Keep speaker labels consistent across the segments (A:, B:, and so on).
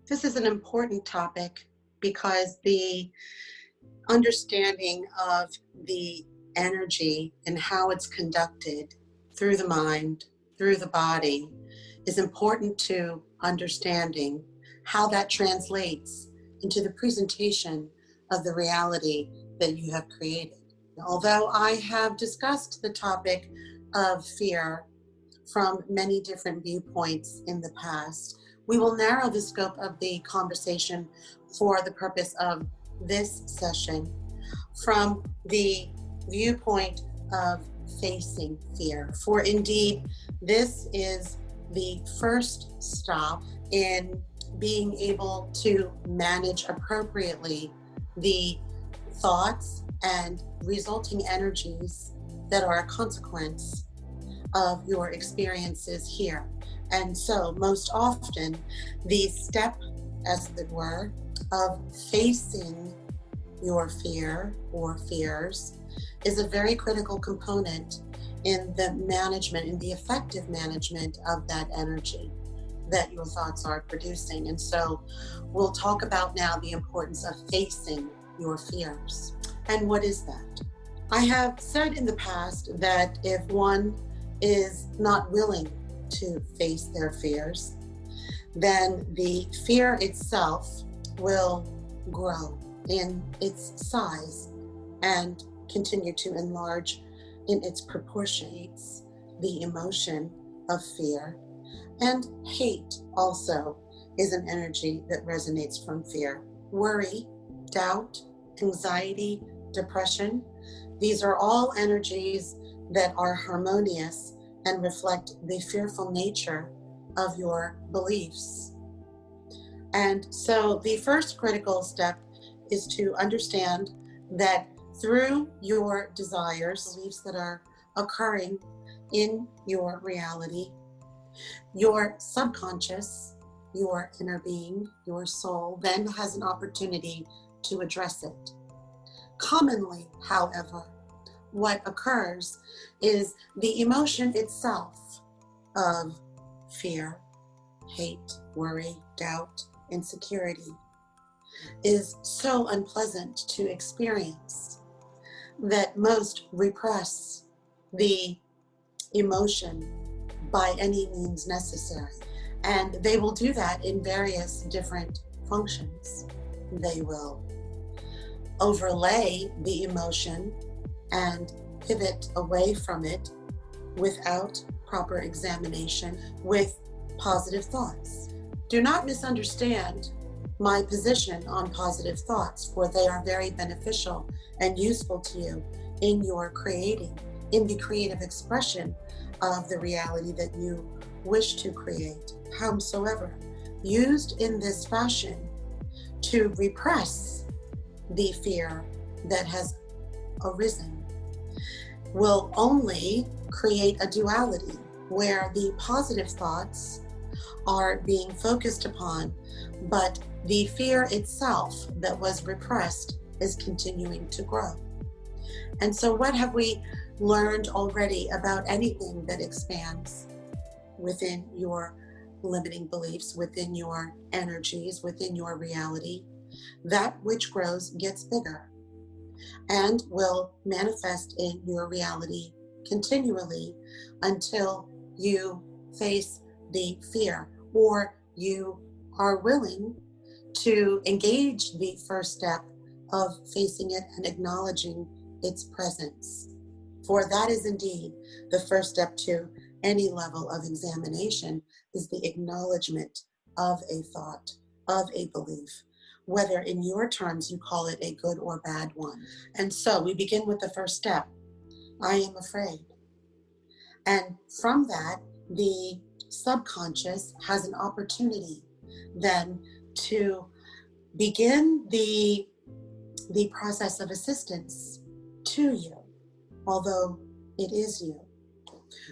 A: This is an important topic because the understanding of the energy and how it's conducted through the mind, through the body, is important to understanding how that translates into the presentation of the reality that you have created. Although I have discussed the topic of fear from many different viewpoints in the past, we will narrow the scope of the conversation for the purpose of this session from the viewpoint of facing fear. For indeed, this is the first stop in being able to manage appropriately the thoughts and resulting energies that are a consequence of your experiences here. And so most often the step, as it were, of facing your fear or fears is a very critical component in the management, in the effective management of that energy that your thoughts are producing. And so we'll talk about now the importance of facing your fears. And what is that? I have said in the past that if one is not willing to face their fears, then the fear itself will grow in its size and continue to enlarge in its proportions. The emotion of fear and hate also is an energy that resonates from fear. Worry, doubt, anxiety, depression, these are all energies that are harmonious and reflect the fearful nature of your beliefs. And so the first critical step is to understand that through your desires, beliefs that are occurring in your reality, your subconscious, your inner being, your soul, then has an opportunity to address it. Commonly, however, what occurs is the emotion itself of fear, hate, worry, doubt, insecurity is so unpleasant to experience that most repress the emotion by any means necessary. And they will do that in various different functions. They will overlay the emotion and pivot away from it without proper examination with positive thoughts. Do not misunderstand my position on positive thoughts, for they are very beneficial and useful to you in your creating, in the creative expression of the reality that you wish to create. Howsoever, used in this fashion to repress the fear that has arisen will only create a duality where the positive thoughts are being focused upon, but the fear itself that was repressed is continuing to grow. And so what have we learned already about anything that expands within your limiting beliefs, within your energies, within your reality? That which grows gets bigger and will manifest in your reality continually until you face the fear, or you are willing to engage the first step of facing it and acknowledging its presence. For that is indeed the first step to any level of examination, is the acknowledgement of a thought, of a belief, whether in your terms you call it a good or bad one. And so we begin with the first step. I am afraid. And from that, the subconscious has an opportunity then to begin the process of assistance to you, although it is you.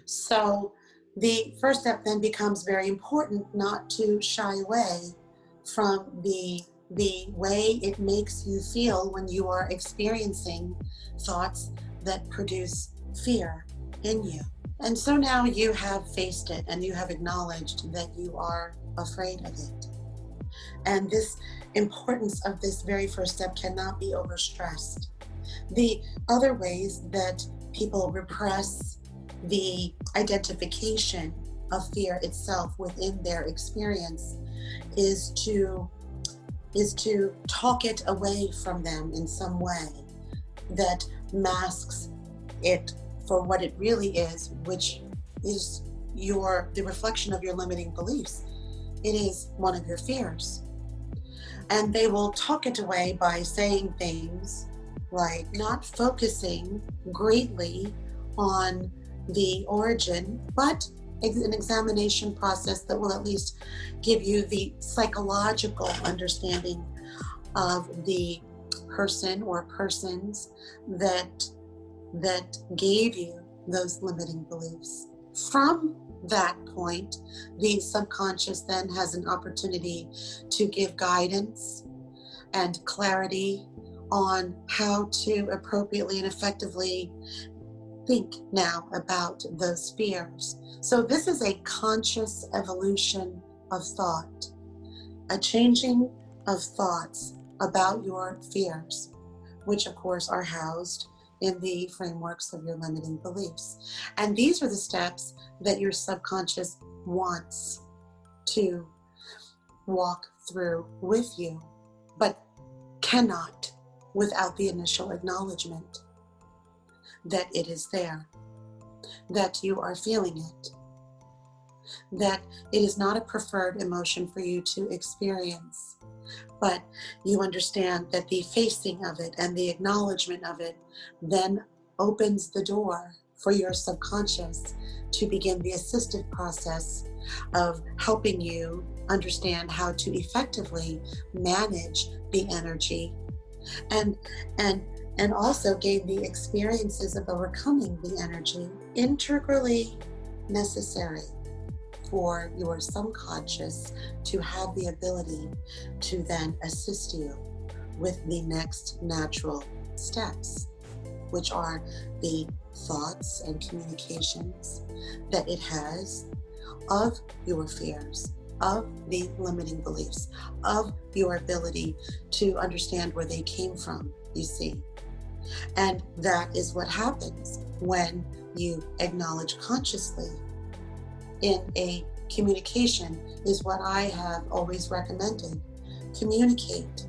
A: So the first step then becomes very important, not to shy away from the way it makes you feel when you are experiencing thoughts that produce fear in you. And so now you have faced it and you have acknowledged that you are afraid of it. And this importance of this very first step cannot be overstressed. The other ways that people repress the identification of fear itself within their experience is to talk it away from them in some way that masks it for what it really is, which is the reflection of your limiting beliefs. It is one of your fears. And they will talk it away by saying things like not focusing greatly on the origin, but an examination process that will at least give you the psychological understanding of the person or persons that gave you those limiting beliefs. From that point, the subconscious then has an opportunity to give guidance and clarity on how to appropriately and effectively think now about those fears. So this is a conscious evolution of thought, a changing of thoughts about your fears, which of course are housed in the frameworks of your limiting beliefs. And these are the steps that your subconscious wants to walk through with you, but cannot without the initial acknowledgement that it is there, that you are feeling it, that it is not a preferred emotion for you to experience, but you understand that the facing of it and the acknowledgement of it then opens the door for your subconscious to begin the assistive process of helping you understand how to effectively manage the energy and also gain the experiences of overcoming the energy integrally necessary for your subconscious to have the ability to then assist you with the next natural steps, which are the thoughts and communications that it has of your fears, of the limiting beliefs, of your ability to understand where they came from, you see. And that is what happens when you acknowledge consciously in a communication, is what I have always recommended. Communicate.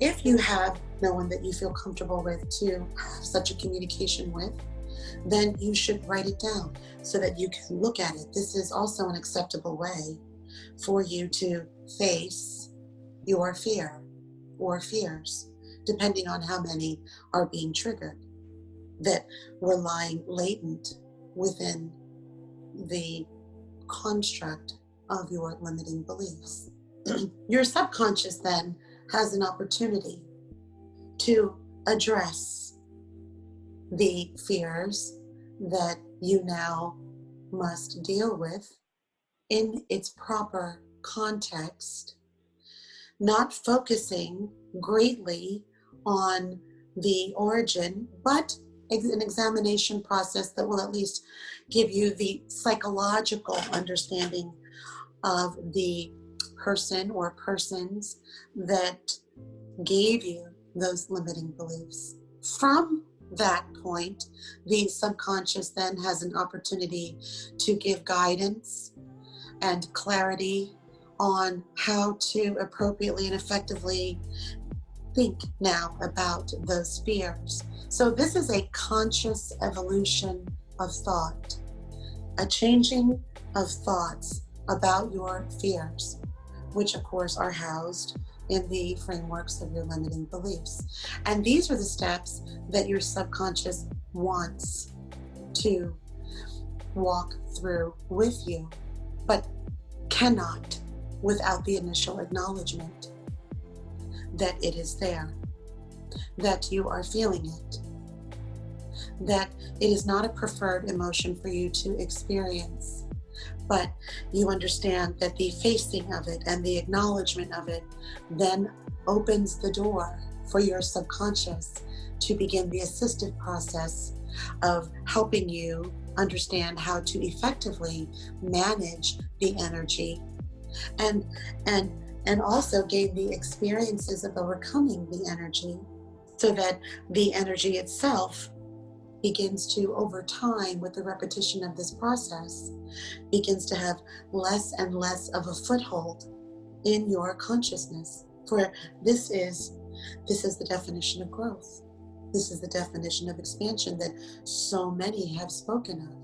A: If you have no one that you feel comfortable with to have such a communication with, then you should write it down so that you can look at it. This is also an acceptable way for you to face your fear or fears, depending on how many are being triggered that were lying latent within the construct of your limiting beliefs. Your subconscious then has an opportunity to address the fears that you now must deal with in its proper context, not focusing greatly on the origin, but an examination process that will at least give you the psychological understanding of the person or persons that gave you those limiting beliefs. From that point, the subconscious then has an opportunity to give guidance and clarity on how to appropriately and effectively think now about those fears. So this is a conscious evolution of thought, a changing of thoughts about your fears, which of course are housed in the frameworks of your limiting beliefs. And these are the steps that your subconscious wants to walk through with you, but cannot without the initial acknowledgement that it is there, that you are feeling it, that it is not a preferred emotion for you to experience, but you understand that the facing of it and the acknowledgement of it then opens the door for your subconscious to begin the assistive process of helping you understand how to effectively manage the energy and and also gain the experiences of overcoming the energy, so that the energy itself begins to, over time, with the repetition of this process, begins to have less and less of a foothold in your consciousness. For this is the definition of growth. This is the definition of expansion that so many have spoken of.